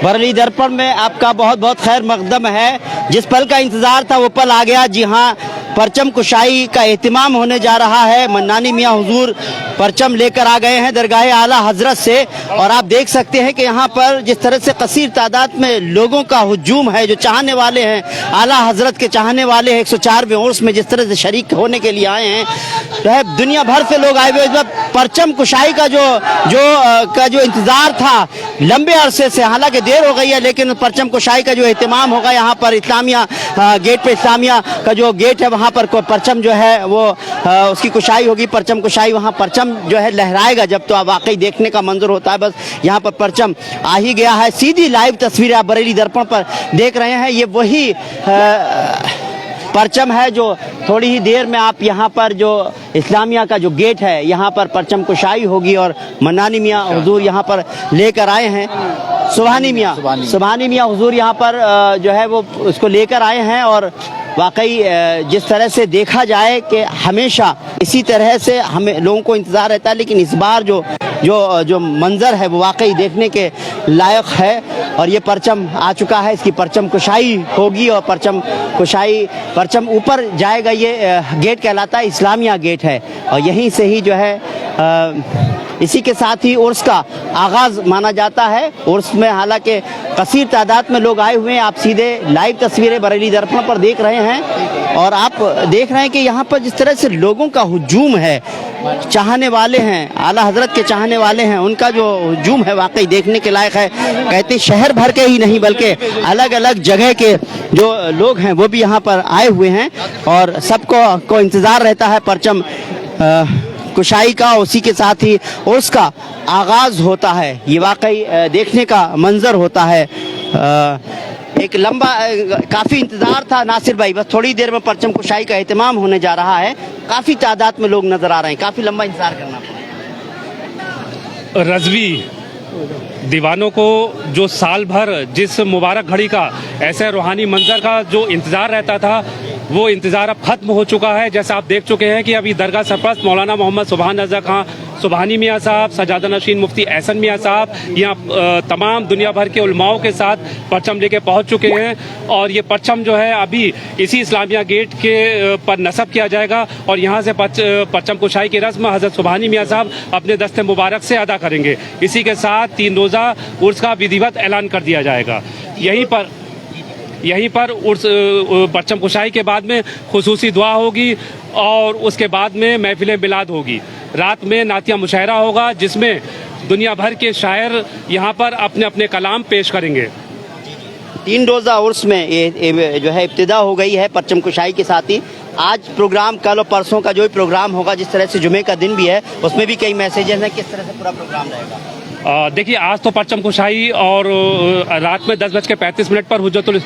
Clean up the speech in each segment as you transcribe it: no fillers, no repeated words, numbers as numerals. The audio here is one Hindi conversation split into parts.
बरेली दर्पण में आपका बहुत बहुत खैर मकदम है। जिस पल का इंतजार था वो पल आ गया। जी हाँ, परचम कुशाई का एहतिमाम होने जा रहा है। मन्नानी मियाँ हुजूर परचम लेकर आ गए हैं दरगाह आला हजरत से, और आप देख सकते हैं कि यहाँ पर जिस तरह से कसीर तादाद में लोगों का हुजूम है, जो चाहने वाले हैं, आला हजरत के चाहने वाले हैं, 104वें उर्स में जिस तरह से शरीक होने के लिए आए हैं, तो दुनिया भर से लोग आए हुए। परचम कुशाई का जो इंतजार था लंबे अरसे से, हालांकि देर हो गई है, लेकिन परचम कुशाई का जो एहतिमाम होगा यहाँ पर इस्लामिया गेट पे, इस्लामिया का जो गेट है वहाँ पर परचम जो है वो उसकी कुशाई होगी। परचम कुशाई वहाँ परचम जो है लहराएगा जब, तो आप वाकई देखने का मंजर होता है। बस यहाँ पर परचम आ ही गया है। सीधी लाइव तस्वीरें आप बरेली दर्पण पर देख रहे हैं। ये वही परचम है जो थोड़ी ही देर में आप यहाँ पर जो इस्लामिया का जो गेट है यहाँ पर परचम कुशाई होगी, और मन्नानी मियाँ हुजूर यहाँ पर लेकर आए हैं। सुबहानी मियाँ हुजूर यहाँ पर जो है वो उसको लेकर आए हैं। और वाकई जिस तरह से देखा जाए कि हमेशा इसी तरह से हमें लोगों को इंतज़ार रहता है, लेकिन इस बार जो मंजर है वो वाकई देखने के लायक है। और ये परचम आ चुका है, इसकी परचम कुशाई होगी, और परचम ऊपर जाएगा। ये गेट कहलाता है इस्लामिया गेट है, और यहीं से ही जो है इसी के साथ ही उर्स का आगाज़ माना जाता है। उर्स में हालांकि कसीर तादाद में लोग आए हुए हैं। आप सीधे लाइव तस्वीरें बरेली दर्पण पर देख रहे हैं, और आप देख रहे हैं कि यहाँ पर जिस तरह से लोगों का हुजूम है, चाहने वाले हैं, आला हजरत के चाहने वाले हैं, उनका जो हुजूम है वाकई देखने के लायक है। कहते शहर भर के ही नहीं बल्कि अलग अलग जगह के जो लोग हैं वो भी यहाँ पर आए हुए हैं, और सबको इंतज़ार रहता है परचम कुशाई का। उसी के साथ ही उसका आगाज़ होता है। ये वाकई देखने का मंजर होता है। एक लंबा काफ़ी इंतज़ार था नासिर भाई, बस थोड़ी देर में परचम कुशाई का एहतिमाम होने जा रहा है। काफ़ी तादाद में लोग नज़र आ रहे हैं, काफ़ी लंबा इंतज़ार करना पड़ा। रज़वी दीवानों को जो साल भर जिस मुबारक घड़ी का ऐसे रूहानी मंजर का जो इंतज़ार रहता था, वो इंतज़ार अब ख़त्म हो चुका है। जैसा आप देख चुके हैं कि अभी दरगाह सरपरस्त मौलाना मोहम्मद सुबहान रज़ा खां सुबहानी मियाँ साहब, सजादा नशीन मुफ्ती एहसन मियाँ साहब यहाँ तमाम दुनिया भर के उलमाओं के साथ परचम लेके पहुँच चुके हैं। और ये परचम जो है अभी इसी इस्लामिया गेट के पर नस्ब किया जाएगा, और यहाँ से परचम कुशाई की रस्म हज़रत सुबहानी मियाँ साहब अपने दस्ते मुबारक से अदा करेंगे। इसी के साथ 3 रोज़ा उर्स का विधिवत ऐलान कर दिया जाएगा। यहीं पर उर्स परचम कुशाई के बाद में खुसूसी दुआ होगी, और उसके बाद में महफिल मिलाद होगी। रात में नातिया मुशायरा होगा, जिसमें दुनिया भर के शायर यहाँ पर अपने अपने कलाम पेश करेंगे। 3 रोज़ा उर्स में ये जो है इब्तिदा हो गई है परचम कुशाई के साथ ही। आज प्रोग्राम, कल और परसों का जो भी प्रोग्राम होगा, जिस तरह से जुमे का दिन भी है, उसमें भी कई मैसेजेस हैं। किस तरह से पूरा प्रोग्राम रहेगा? देखिए, आज तो परचम कुशाई, और रात में 10:35 पर हुज्जतुल,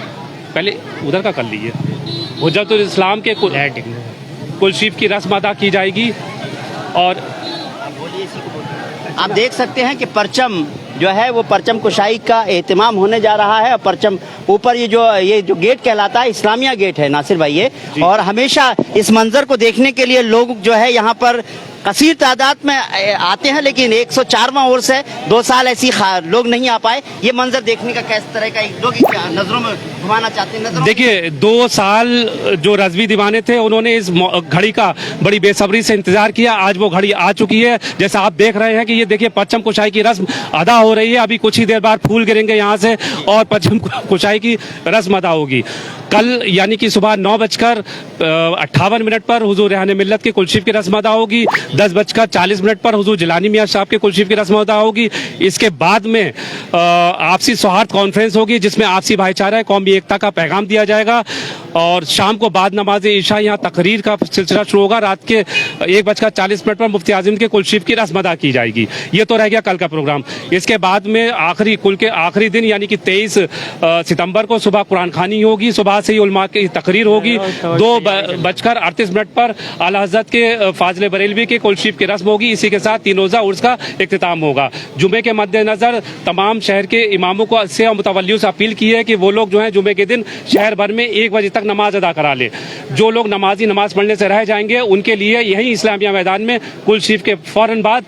पहले उधर का कर लीजिए, हुज्जतुल इस्लाम के कुलशीफ की रस्म अदा की जाएगी। और आप देख सकते हैं कि परचम जो है वो परचम कुशाई का एहतिमाम होने जा रहा है। और परचम ऊपर ये जो गेट कहलाता है इस्लामिया गेट है नासिर भाई ये, और हमेशा इस मंजर को देखने के लिए लोग जो है यहाँ पर कसीर तादाद में आते हैं, लेकिन 104वां उर्स है, 2 साल ऐसी लोग नहीं आ पाए। ये मंजर देखने का किस तरह का लोग नजरों में घुमाना चाहते हैं? देखिए, 2 साल जो रज़वी दीवाने थे उन्होंने इस घड़ी का बड़ी बेसब्री से इंतजार किया। आज वो घड़ी आ चुकी है। जैसा आप देख रहे हैं कि ये देखिए परचम कुशाई की रस्म अदा हो रही है। अभी कुछ ही देर बाद फूल गिरेंगे यहाँ से, और परचम कुशाई की रस्म अदा होगी। कल यानी कि सुबह 9:58 पर हुजूर रेहान मिल्लत की कुलशीफ की रस्म अदा होगी। 10:40 पर हुजूर जिलानी मियाँ साहब के कुलशीफ की रस्म अदा होगी। इसके बाद में आपसी सौहार्द कॉन्फ्रेंस होगी, जिसमें आपसी भाईचारा, कौमी एकता का पैगाम दिया जाएगा। और शाम को बाद नमाज इशा यहाँ तकरीर का सिलसिला शुरू होगा। रात के 1:40 पर मुफ्ती आज़म के कुलशीफ की रस्म अदा की जाएगी। ये तो रह गया कल का प्रोग्राम। इसके बाद में कुल के आखिरी दिन यानी कि 23 सितंबर को सुबह कुरान खानी होगी। सुबह से ही उलमा की तकरीर होगी। 2:38 पर आला हज़रत के फाजिल बरेलवी के कुलशीफ की रस्म होगी। इसी के साथ 3 रोज़ा उर्स का इख्तिताम होगा। जुमे के मद्देनजर तमाम शहर के इमामों को से मुतवल्लियों से अपील की है कि वो लोग जो है जुमे के दिन शहर भर में 1 बजे तक नमाज अदा करा ले। जो लोग नमाजी नमाज पढ़ने से रह जाएंगे उनके लिए यही इस्लामिया मैदान में कुलशीफ के फौरन बाद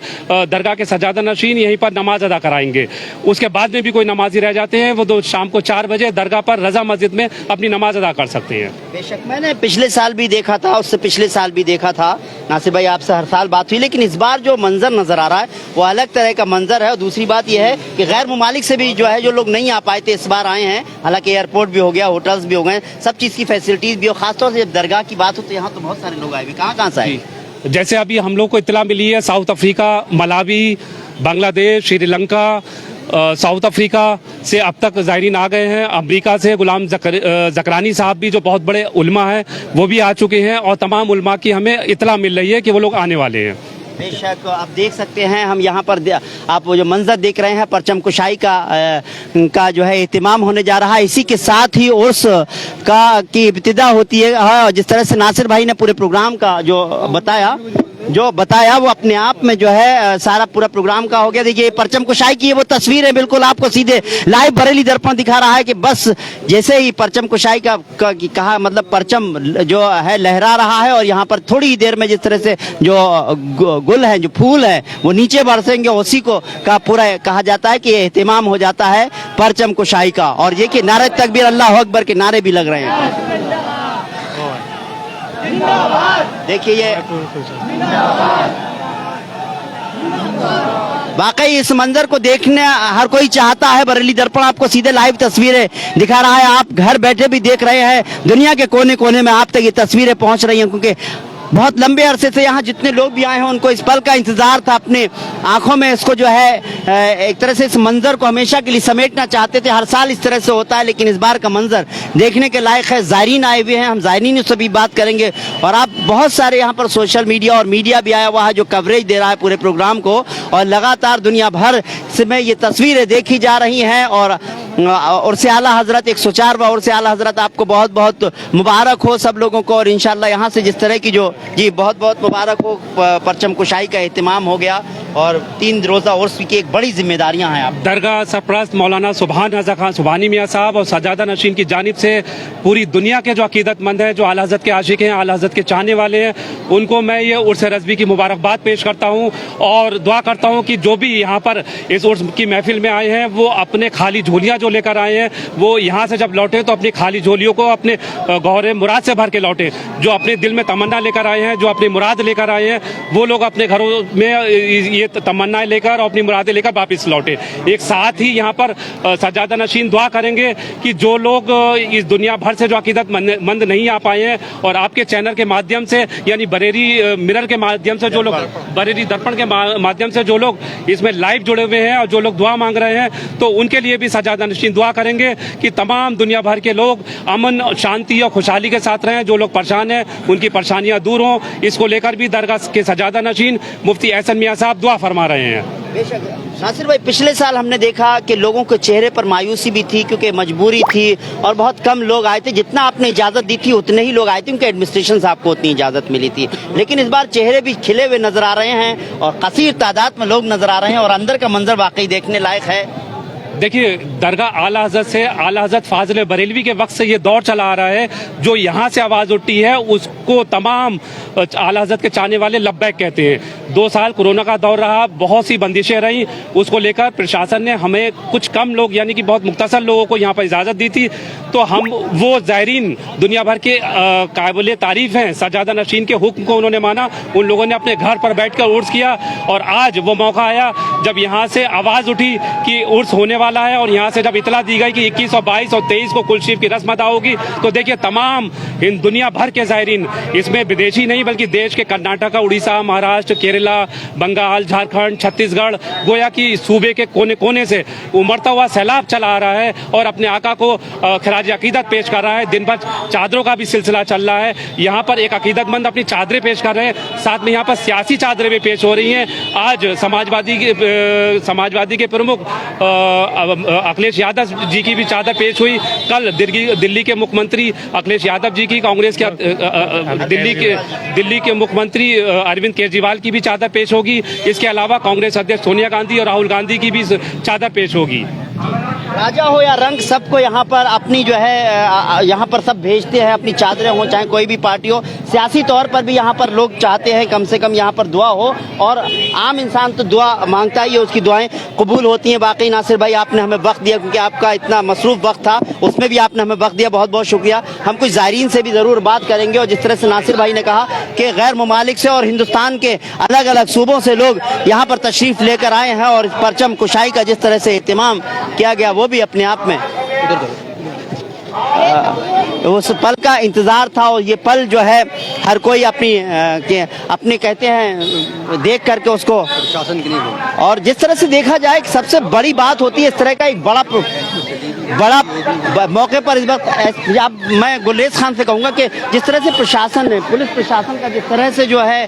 दरगाह के सजादा नशीन यहीं पर नमाज अदा कराएंगे। उसके बाद में भी कोई नमाजी रह जाते हैं वो तो शाम को 4 बजे दरगाह पर रजा मस्जिद में अपनी नमाज अदा कर सकते हैं। बेशक मैंने पिछले साल भी देखा था, उससे पिछले साल भी देखा था। नासिर भाई आपसे हर साल बात हुई, लेकिन इस बार जो मंजर नजर आ रहा है वो अलग तरह का मंजर है। और दूसरी बात यह है कि गैर मुमालिक से भी जो है जो लोग नहीं आ पाए थे इस बार आए हैं। हालांकि एयरपोर्ट भी हो गया, होटल्स भी हो गए, सब चीज़ की फैसिलिटीज भी हो। खासतौर से जब दरगाह की बात हो तो यहाँ तो बहुत सारे लोग आए हुए। कहाँ से आए? जैसे अभी हम लोग को इत्तला मिली है south Africa, Malawi, Bangladesh, Sri Lanka, south Africa से अब तक ज़ायरीन आ गए हैं। अमेरिका से गुलाम ज़करानी साहब भी जो बहुत बड़े उलमा हैं वो भी आ चुके हैं और तमाम उलमा की हमें इत्तला मिल रही है कि वो लोग आने वाले हैं। बेशक आप देख सकते हैं, हम यहाँ पर आप वो जो मंजर देख रहे हैं परचम कुशाई का जो है एहतिमाम होने जा रहा है। इसी के साथ ही उर्स की इब्तिदा होती है। हाँ, जिस तरह से नासिर भाई ने पूरे प्रोग्राम का जो बताया वो अपने आप में जो है सारा पूरा प्रोग्राम का हो गया। देखिए परचम कुशाई की वो तस्वीर है, बिल्कुल आपको सीधे लाइव बरेली दर्पण दिखा रहा है कि बस जैसे ही परचम कुशाई का कहा मतलब परचम जो है लहरा रहा है और यहाँ पर थोड़ी ही देर में जिस तरह से जो गुल है, जो फूल है वो नीचे बरसेंगे, उसी को का पूरा कहा जाता है कि एहतिमाम हो जाता है परचम कुशाई का। और ये कि नारे तकबीर अल्लाह अकबर के नारे भी लग रहे हैं। देखिए ये वाकई इस मंजर को देखने हर कोई चाहता है। बरेली दर्पण आपको सीधे लाइव तस्वीरें दिखा रहा है, आप घर बैठे भी देख रहे हैं। दुनिया के कोने कोने में आप तक ये तस्वीरें पहुंच रही हैं, क्योंकि बहुत लंबे अरसे से यहाँ जितने लोग भी आए हैं उनको इस पल का इंतजार था। अपने आंखों में इसको जो है एक तरह से इस मंजर को हमेशा के लिए समेटना चाहते थे। हर साल इस तरह से होता है, लेकिन इस बार का मंजर देखने के लायक है। ज़ायरीन आए हुए हैं, हम ज़ायरीन से भी बात करेंगे। और आप बहुत सारे यहाँ पर सोशल मीडिया और मीडिया भी आया हुआ है जो कवरेज दे रहा है पूरे प्रोग्राम को, और लगातार दुनिया भर में ये तस्वीरें देखी जा रही हैं। और से आला हजरत 104वां और से आला हजरत आपको बहुत बहुत मुबारक हो सब लोगों को। और इंशाल्लाह यहाँ से जिस तरह की जो जी बहुत बहुत मुबारक हो, परचम कुशाई का एहतिमाम हो गया और 3 रोज़ा उर्स की एक बड़ी जिम्मेदारियां हैं। आप दरगाह सरपरस्त मौलाना सुभान रज़ा खान सुभानी मियाँ साहब और सजादा नशीन की जानिब से पूरी दुनिया के जो अकीदतमंद हैं, जो आला हज़रत के आशिक हैं, आला हज़रत के चाहने वाले हैं, उनको मैं ये उर्स रज़वी की मुबारकबाद पेश करता हूँ और दुआ करता हूँ कि जो भी यहाँ पर इस उर्स की महफिल में आए हैं वो अपने खाली झोलियाँ जो लेकर आए हैं वो यहाँ से जब लौटे तो अपनी खाली झोलियों को अपने गौर मुराद से भर के लौटे। जो अपने दिल में तमन्ना लेकर आए हैं, जो अपनी मुराद लेकर आए हैं, वो लोग अपने घरों में ये तमन्नाएं लेकर और अपनी मुरादें लेकर वापस लौटे। एक साथ ही यहाँ पर सजादा नशीन दुआ करेंगे कि जो लोग इस दुनिया भर से जो अकीदतमंद नहीं आ पाए हैं और आपके चैनल के माध्यम से यानी बरेली मिरर के माध्यम से जो लोग, बरेली दर्पण के माध्यम से जो लोग इसमें लाइव जुड़े हुए हैं और जो लोग दुआ मांग रहे हैं, तो उनके लिए भी सजादा नशीन दुआ करेंगे कि तमाम दुनिया भर के लोग अमन, शांति और खुशहाली के साथ रहें। जो लोग परेशान हैं उनकी परेशानियां दूर हों, इसको लेकर भी दरगाह के सजादा नशीन मुफ्ती एहसन मियाँ साहब दुआ फरमा रहे हैं। बेशक नासिर भाई, पिछले साल हमने देखा कि लोगों के चेहरे पर मायूसी भी थी क्योंकि मजबूरी थी और बहुत कम लोग आए थे। जितना आपने इजाज़त दी थी उतने ही लोग आए थे, उनके एडमिनिस्ट्रेशन से आपको उतनी इजाज़त मिली थी। लेकिन इस बार चेहरे भी खिले हुए नजर आ रहे हैं और कसीर तादाद में लोग नजर आ रहे हैं और अंदर का मंजर वाकई देखने लायक है। देखिए, दरगाह आला हज़रत से, आला हज़रत फाजिल बरेलवी के वक्त से ये दौर चला आ रहा है। जो यहाँ से आवाज़ उठती है उसको तमाम आला हज़रत के चाहने वाले लब्बैक कहते हैं। 2 साल कोरोना का दौर रहा, बहुत सी बंदिशें रहीं, उसको लेकर प्रशासन ने हमें कुछ कम लोग यानी कि बहुत मुख्तसर लोगों को यहाँ पर इजाज़त दी थी। तो हम वो ज़ायरीन दुनिया भर के काबिल तारीफ़ हैं, सजादा नशीन के हुक्म को उन्होंने माना। उन लोगों ने अपने घर पर बैठ कर उर्स किया और आज वो मौका आया जब यहाँ से आवाज़ उठी कि उर्स होने वाला है और यहाँ से जब इतला दी गई कि 21 और 22 और 23 को कुलशीफ की रस्म अदा होगी, तो देखिए तमाम इन दुनिया भर के ज़ायरीन, इसमें विदेशी नहीं बल्कि देश के कर्नाटक, उड़ीसा, महाराष्ट्र, केरला, बंगाल, झारखंड, छत्तीसगढ़, गोया की सूबे के कोने कोने से उमड़ता हुआ सैलाब चला आ रहा है और अपने आका को खराज अकीदत पेश कर रहा है। दिन भर चादरों का भी सिलसिला चल रहा है। यहाँ पर एक अकीदतमंद अपनी चादरें पेश कर रहे हैं, साथ में यहाँ पर सियासी चादरें भी पेश हो रही हैं। आज समाजवादी के प्रमुख अखिलेश यादव जी की भी चादर पेश हुई। कल दिल्ली के मुख्यमंत्री अखिलेश यादव जी की, कांग्रेस के दिल्ली के मुख्यमंत्री अरविंद केजरीवाल की भी चादर पेश होगी। इसके अलावा कांग्रेस अध्यक्ष सोनिया गांधी और राहुल गांधी की भी चादर पेश होगी। राजा हो या रंग, सबको यहाँ पर अपनी जो है यहाँ पर सब भेजते हैं अपनी चादरें हो, चाहे कोई भी पार्टी हो। सियासी तौर पर भी यहाँ पर लोग चाहते हैं कम से कम यहाँ पर दुआ हो, और आम इंसान तो दुआ मांगता ही है, उसकी दुआएं कबूल होती हैं। बाकी नासिर भाई, आपने हमें वक्त दिया, क्योंकि आपका इतना मसरूफ वक्त था, उसमें भी आपने हमें वक्त दिया, बहुत बहुत शुक्रिया। हम कुछ ज़ायरीन से भी ज़रूर बात करेंगे, और जिस तरह से नासिर भाई ने कहा कि गैर ममालिक से और हिंदुस्तान के अलग अलग सूबों से लोग यहाँ पर तशरीफ़ लेकर आए हैं, और परचम कुशाई का जिस तरह से एहतमाम किया गया वो भी अपने आप में उस पल का इंतजार था। और ये पल जो है हर कोई अपनी कहते हैं देख करके उसको शासन के लिए, और जिस तरह से देखा जाए सबसे बड़ी बात होती है इस तरह का एक बड़ा मौके पर इस वक्त मैं गुलेज खान से कहूँगा कि जिस तरह से प्रशासन ने, पुलिस प्रशासन का जिस तरह से जो है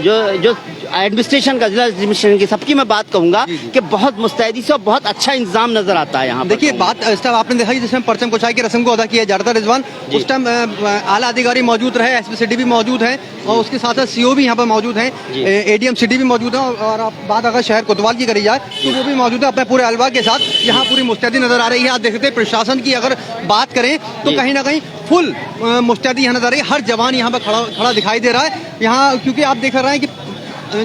जो एडमिनिस्ट्रेशन का, जिला एडमिनिस्ट्रेशन की, सबकी मैं बात कहूँगा कि बहुत मुस्तैदी से और बहुत अच्छा इंतजाम नजर आता है यहाँ। देखिए बात इस टाइम आपने देखा जिसमें परचम कुशाई की रस्म को अदा किया जा रहा था रिजवान, उस टाइम आला अधिकारी मौजूद रहे, एसपी सिटी भी मौजूद है, और उसके साथ साथ सीओ भी यहाँ पर मौजूद हैं, एडीएम सिटी भी मौजूद है, और आप बात अगर शहर कोतवाल की करी जाए तो वो भी मौजूद है अपने पूरे अलवा के साथ। यहाँ पूरी मुस्तैदी नजर आ रही है। आप देखते हैं प्रशासन की अगर बात करें तो कहीं ना कहीं फुल मुस्तैदी यहाँ नजर आ रही है। हर जवान यहाँ पर खड़ा दिखाई दे रहा है यहाँ, क्योंकि आप देख रहे हैं कि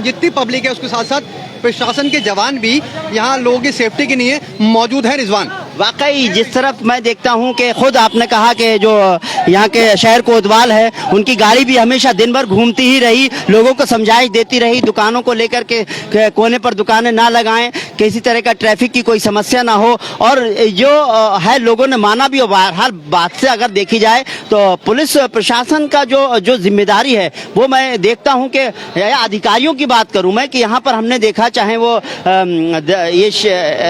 जितनी पब्लिक है उसके साथ साथ प्रशासन के जवान भी यहाँ लोगों की सेफ्टी के लिए मौजूद है। रिजवान, वाकई जिस तरफ मैं देखता हूं कि खुद आपने कहा कि जो यहाँ के शहर कोतवाल है, उनकी गाड़ी भी हमेशा दिन भर घूमती ही रही, लोगों को समझाइश देती रही, दुकानों को लेकर के कोने पर दुकानें ना लगाएं, किसी तरह का ट्रैफिक की कोई समस्या ना हो, और जो है लोगों ने माना भी। हर बात से अगर देखी जाए तो पुलिस प्रशासन का जो जिम्मेदारी है वो मैं देखता हूँ कि अधिकारियों की बात करूँ मैं कि यहाँ पर हमने देखा, चाहे वो ये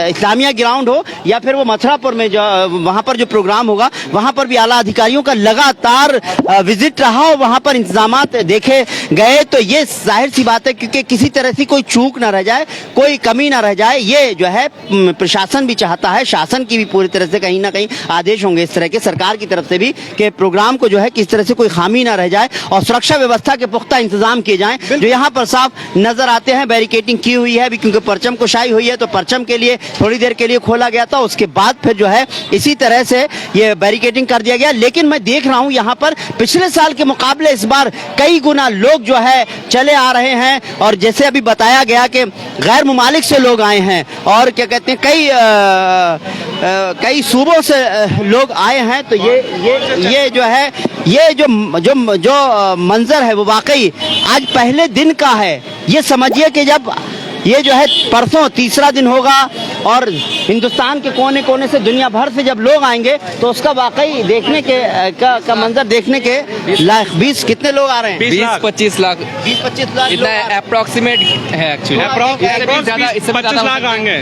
इस्लामिया ग्राउंड हो या फिर वो मथुरापुर में जो वहाँ पर जो प्रोग्राम होगा, वहाँ पर भी आला अधिकारियों का लगातार विजिट रहा और वहाँ पर इंतजामात देखे गए। तो ये जाहिर सी बात है क्योंकि किसी तरह से कोई चूक ना रह जाए, कोई कमी ना रह जाए, ये जो है प्रशासन भी चाहता है, शासन की भी पूरी तरह से कहीं ना कहीं आदेश होंगे इस तरह के सरकार की तरफ से भी कि प्रोग्राम को जो है किस तरह से कोई खामी ना रह जाए और सुरक्षा व्यवस्था के पुख्ता इंतजाम किए जाएं, जो यहाँ पर साफ नजर आते हैं। बैरिकेडिंग की हुई है अभी क्योंकि परचम कुशाई हुई है, तो परचम के लिए थोड़ी देर के लिए खोला गया था, उसके बाद फिर जो है इसी तरह से ये बैरिकेडिंग कर दिया गया। लेकिन मैं देख रहा हूं यहाँ पर पिछले साल के मुकाबले इस बार कई गुना लोग जो है चले आ रहे हैं, और जैसे अभी बताया गया कि गैर मुमालिक से लोग आए हैं और क्या कहते हैं कई सूबों से लोग आए हैं। तो ये जो है ये जो मंजर है वो वाकई आज पहले दिन का है। ये समझिए कि जब ये जो है परसों तीसरा दिन होगा और हिंदुस्तान के कोने कोने से दुनिया भर से जब लोग आएंगे तो उसका वाकई देखने के का मंजर देखने के लायक। 20 कितने लोग आ रहे हैं? 20-25 लाख 20-25 लाख इतना अप्रोक्सीमेट है एक्चुअली। इससे 25 लाख आएंगे।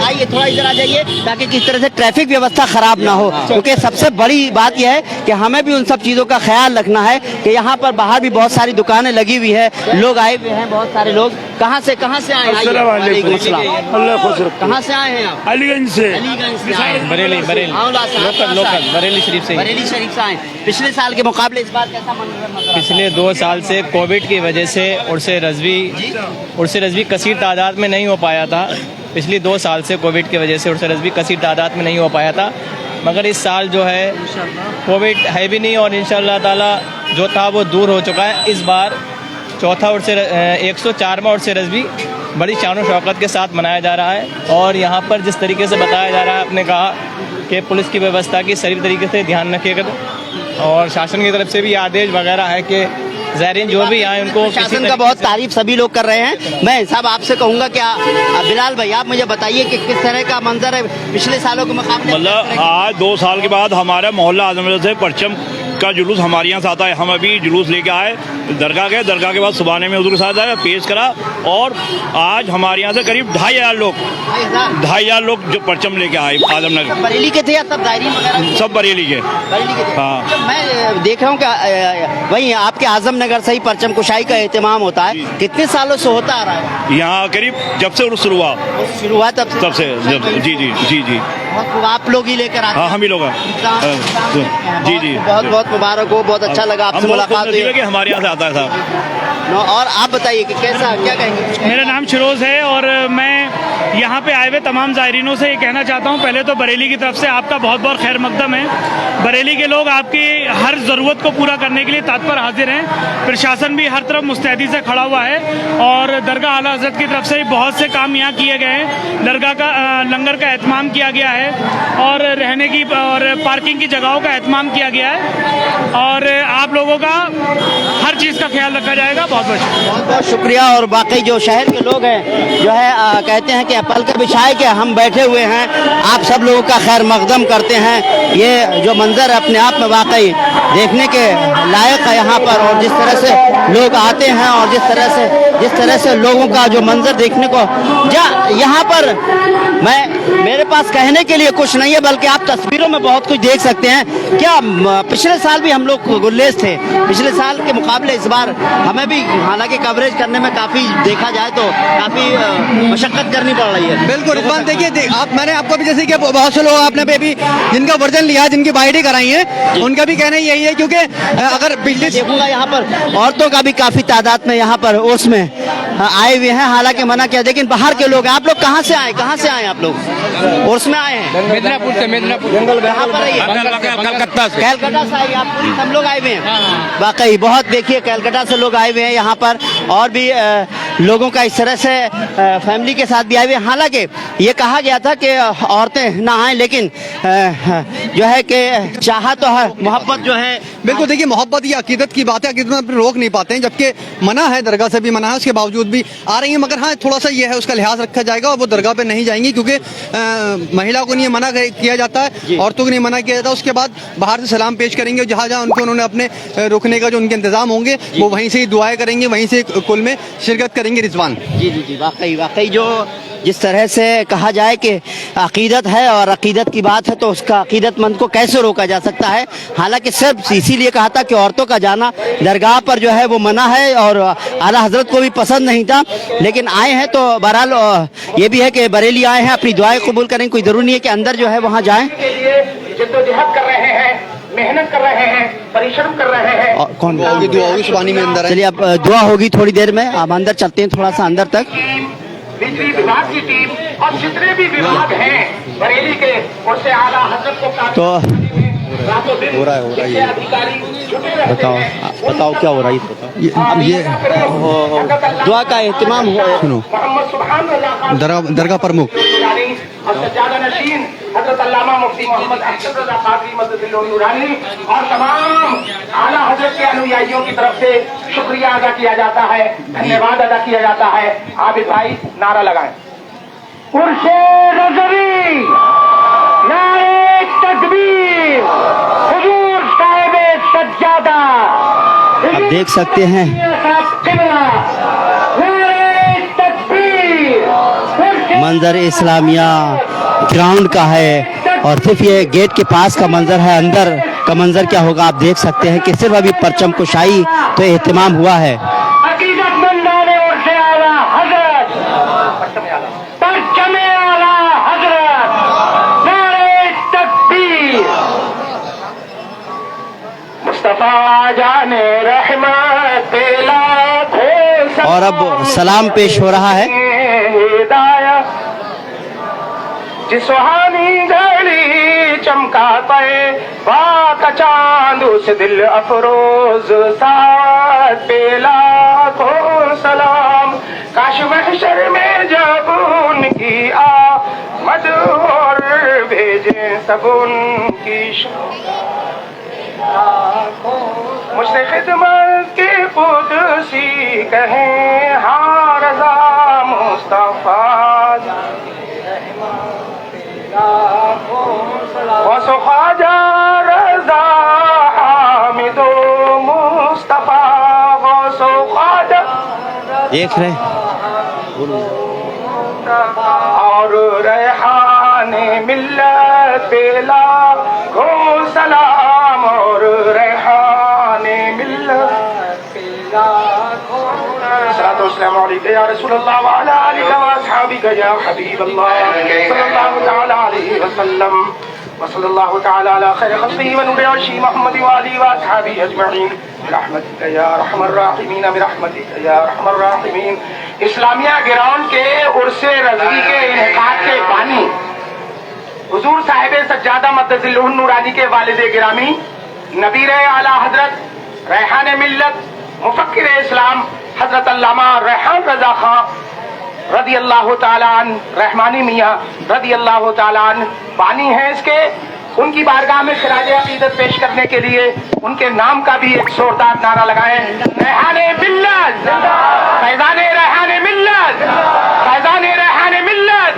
आइए थोड़ा इधर आ जाइए ताकि किस तरह से ट्रैफिक व्यवस्था खराब ना हो, क्योंकि सबसे बड़ी बात यह है कि हमें भी उन सब चीज़ों का ख्याल रखना है कि यहाँ पर बाहर भी बहुत सारी दुकानें लगी हुई है, लोग आए हुए हैं, बहुत सारे लोग कहाँ से आए हैं? कहाँ से आए हैं आप? अलीगंज से आए हैं। बरेली बरेली शरीफ से। बरेली शरीफ से आए। पिछले साल के मुकाबले इस बार कैसा मंजर? पिछले 2 साल से कोविड की वजह से उर्स रज़वी कसीर तादाद में नहीं हो पाया था। पिछले 2 साल से कोविड की वजह से उर्स रज़वी कसीर तादाद में नहीं हो पाया था, मगर इस साल जो है कोविड है भी नहीं और इंशाअल्लाह ताला जो था वो दूर हो चुका है। इस बार चौथा 104वां उर्स रज़वी बड़ी शान और शौकत के साथ मनाया जा रहा है। और यहाँ पर जिस तरीके से बताया जा रहा है, आपने कहा कि पुलिस की व्यवस्था की सही तरीके से ध्यान रखिएगा, और शासन की तरफ से भी आदेश वगैरह है कि ज़ायरीन जो भी आए उनको शासन का बहुत तारीफ सभी लोग कर रहे हैं। मैं साहब आपसे कहूँगा क्या बिलाल भाई आप मुझे बताइए कि किस तरह का मंजर है पिछले सालों के मुकाबले? मतलब आज 2 साल के बाद हमारे मोहल्ला आजमगढ़ से परचम का जुलूस हमारे यहाँ से आता है। हम अभी जुलूस लेके आए, दरगाह गए, दरगाह के बाद सुबहाने में हुजूर के साथ आया, पेश करा, और आज हमारे यहाँ से करीब 2,500 लोग जो परचम लेके आए आजमनगर। बरेली के थे या सब ज़ायरीन वगैरह? सब बरेली के। हाँ, तो मैं देख रहा हूँ कि वहीं आपके आजमनगर से ही परचम कुशाई का एहतमाम होता है, कितने सालों से होता आ रहा है? यहाँ करीब जब से उर्स शुरू हुआ तब तब से। जी। आप लोग ही लेकर आते हाँ हैं? हम ही लोग हैं। जी जी बहुत बहुत मुबारक हो, बहुत अच्छा लगा आपसे मुलाकात हुई। कि हमारे यहाँ से आता है साहब। और आप बताइए कि कैसा, क्या कहेंगे? मेरा नाम शिरोज है और मैं यहाँ पे आए हुए तमाम ज़ायरीनों से ये कहना चाहता हूँ, पहले तो बरेली की तरफ से आपका बहुत बहुत खैर मकदम है। बरेली के लोग आपकी हर ज़रूरत को पूरा करने के लिए तत्पर हाजिर हैं। प्रशासन भी हर तरफ मुस्तैदी से खड़ा हुआ है और दरगाह आला हज़रत की तरफ से बहुत से काम यहाँ किए गए हैं। दरगाह का लंगर का एहतमाम किया गया है और रहने की और पार्किंग की जगहों का एहतमाम किया गया है और आप लोगों का हर चीज़ का ख्याल रखा जाएगा। बहुत बहुत शुक्रिया। और बाकी जो शहर के लोग हैं जो है कहते हैं कि पलक बिछाए के हम बैठे हुए हैं, आप सब लोगों का खैर मकदम करते हैं। ये जो मंजर अपने आप में वाकई देखने के लायक है यहाँ पर, और जिस तरह से लोग आते हैं और जिस तरह से लोगों का जो मंजर देखने को यहाँ पर मेरे पास कहने के लिए कुछ नहीं है, बल्कि आप तस्वीरों में बहुत कुछ देख सकते हैं। क्या पिछले साल भी हम लोग गुल्लेस थे, पिछले साल के मुकाबले इस बार हमें भी हालांकि कवरेज करने में काफी देखा जाए तो काफी मशक्कत करनी पड़ रही है। बिल्कुल रिजवान, देखिए मैंने आपको भी जैसे कि बहुत से लोग आपने भी जिनका वर्जन लिया, जिनकी बाइडी कराई है, उनका भी कहना यही है, क्योंकि अगर बिजली देखूंगा यहाँ पर औरतों का भी काफी तादाद में यहाँ पर उर्स में आए हुए हैं, हालांकि मना किया, लेकिन बाहर के लोग। आप लोग कहाँ से आए आप लोग? उर्स में आए हैं? मेदिनापुर से। कहाँ पर आइए? कलकत्ता से। कैलकाटा से आए आप? पूरी सब लोग आए हुए हैं वाकई। बहुत देखिए कैलकाटा से लोग आए हुए हैं यहाँ पर, और भी लोगों का इस तरह से फैमिली के साथ भी आए हुए हैं। हालांकि ये कहा गया था कि औरतें ना आए, लेकिन जो है कि चाहा तो है, मोहब्बत जो है। बिल्कुल, देखिए मोहब्बत या अकीदत की बात है, अकीदत में रोक नहीं पाते हैं, जबकि मना है, दरगाह से भी मना है, उसके बावजूद भी आ रही है। मगर हाँ, थोड़ा सा ये है, उसका लिहाज रखा जाएगा और वो दरगाह पे नहीं जाएंगी, क्योंकि महिला को नहीं मना किया जाता है, औरतों को नहीं मना किया जाता। उसके बाद बाहर से सलाम पेश करेंगे, जहाँ जहाँ उन्होंने अपने रुकने का जो उनके इंतजाम होंगे वो वहीं से ही दुआएं करेंगे, वहीं से कुल में शिरकत करेंगे। रिजवान जी वाकई जो जिस तरह से कहा जाए कि अकीदत है और अकीदत की बात है, तो उसका अकीदतमंद को कैसे रोका जा सकता है। हालांकि सिर्फ इसीलिए कहा था कि औरतों का जाना दरगाह पर जो है वो मना है और आला हजरत को भी पसंद नहीं था, लेकिन आए हैं तो बहरहाल ये भी है कि बरेली आए हैं, अपनी दुआएं कबूल करें। कोई जरूरी नहीं है कि अंदर जो है वहाँ जाएं। जिद्दोजहद कर रहे हैं, मेहनत कर रहे हैं, परिश्रम कर रहे हैं। और कौन दुआ होगी सुबानी में अंदर है। चलिए अब दुआ होगी थोड़ी देर में, अब अंदर चलते हैं थोड़ा सा अंदर तक। बिजली विभाग की टीम और जितने भी विभाग हैं बरेली के, उससे आला हजरत को तो रातों दिन हो रहा है अधिकारी जुटे रहते बताओ हैं। बताओ क्या हो रहा है? ये दुआ का एहतिमाम सुनो, मोहम्मद सुभान अल्लाह खान दरगाह प्रमुख और सज्जादा नशीन हजरत अल्लामा मुफ्ती मोहम्मद अहसन रज़ा कादरी मददुल्लाह नूरानी और तमाम आला हजरत के अनुयायियों की तरफ से शुक्रिया अदा किया जाता है, धन्यवाद अदा किया जाता है। आबिद भाई नारा लगाएं। उर्शे रज़वी, नारे तकबीर, हुजूर साहिबे सज्जादा। आप देख सकते हैं मंजर इस्लामिया ग्राउंड का है, और सिर्फ ये गेट के पास का मंजर है। अंदर का मंजर क्या होगा आप देख सकते हैं कि सिर्फ अभी परचम कुशाई तो एहतमाम हुआ है। अकीदतमंदाने और से आला हजरत, परचम आला हजरत, नारे तकबीर। मुस्तफा जाने रहमत लाखों और अब सलाम पेश हो रहा है। जिस सुहानी घड़ी चमका पे बाका चांद उस दिल अफरोज साथ पे लाखों सलाम। काश महशर में जब उनकी आमद और भेजे सब उनकी मुझसे खिदमत के कुदसी कहें, हाँ रज़ा मुस्तफा वसो ख्वाजा रज़ा हामिदो मुस्तफा वसो ख्वाजा देख रहे और रेहाने मिल्लत पे लाखों सलाम और रेहाने मिल्लत पे लाखों अस्सलामु अलैका या रसूलल्लाह व अला आलिका व अस्हाबिका या हबीबल्लाह सल्लल्लाहु तआला अलैहि वसल्लम व सल्लल्लाहु तआला अला खैर खल्क़िही व नूरि अर्शी मुहम्मद व आलिहि व अस्हाबिही अजमईन बिरहमतिका या अरहमर राहिमीन बिरहमतिका या अरहमर राहिमीन। इस्लामिया ग्राउंड के उर्से रज़वी के इनेकाद के बानी हुजूर साहिब सज्जादा मद्दज़िल्लुहु नूरानी के वालिद गिरामी नबीर आला हजरत रेहान मिल्लत मुफक्किर इस्लाम हजरत अल्लामा रेहान रजा खां रदी अल्लाह ताला अन रहमानी मियाँ रदी अल्लाह ताला अन बानी है इसके। उनकी बारगाह में खिराज अकीदत पेश करने के लिए उनके नाम का भी एक जोरदार नारा लगाएं। रेहाने मिल्लत, फैज़ाने रेहाने मिल्लत, फैज़ाने रेहाने मिल्लत,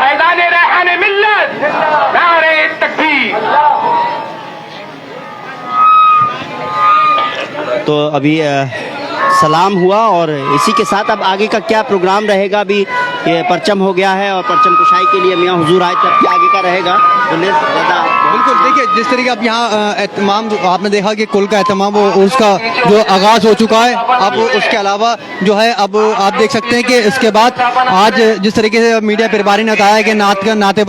फैज़ाने रेहाने मिल्लत, नारे तकबीर। तो अभी सलाम हुआ और इसी के साथ अब आगे का क्या प्रोग्राम रहेगा। अभी ये परचम हो गया है और परचम कुशाई के लिए मियाँ हुजूर आए, तब क्या आगे का रहेगा तो बिल्कुल देखिए जिस तरीके अब यहाँ एहतमाम आपने देखा कि कुल का एहतमाम वो उसका जो आगाज हो चुका है। अब उसके अलावा जो है अब आप देख सकते हैं कि इसके बाद आज जिस तरीके से मीडिया प्रभारी ने बताया कि नाते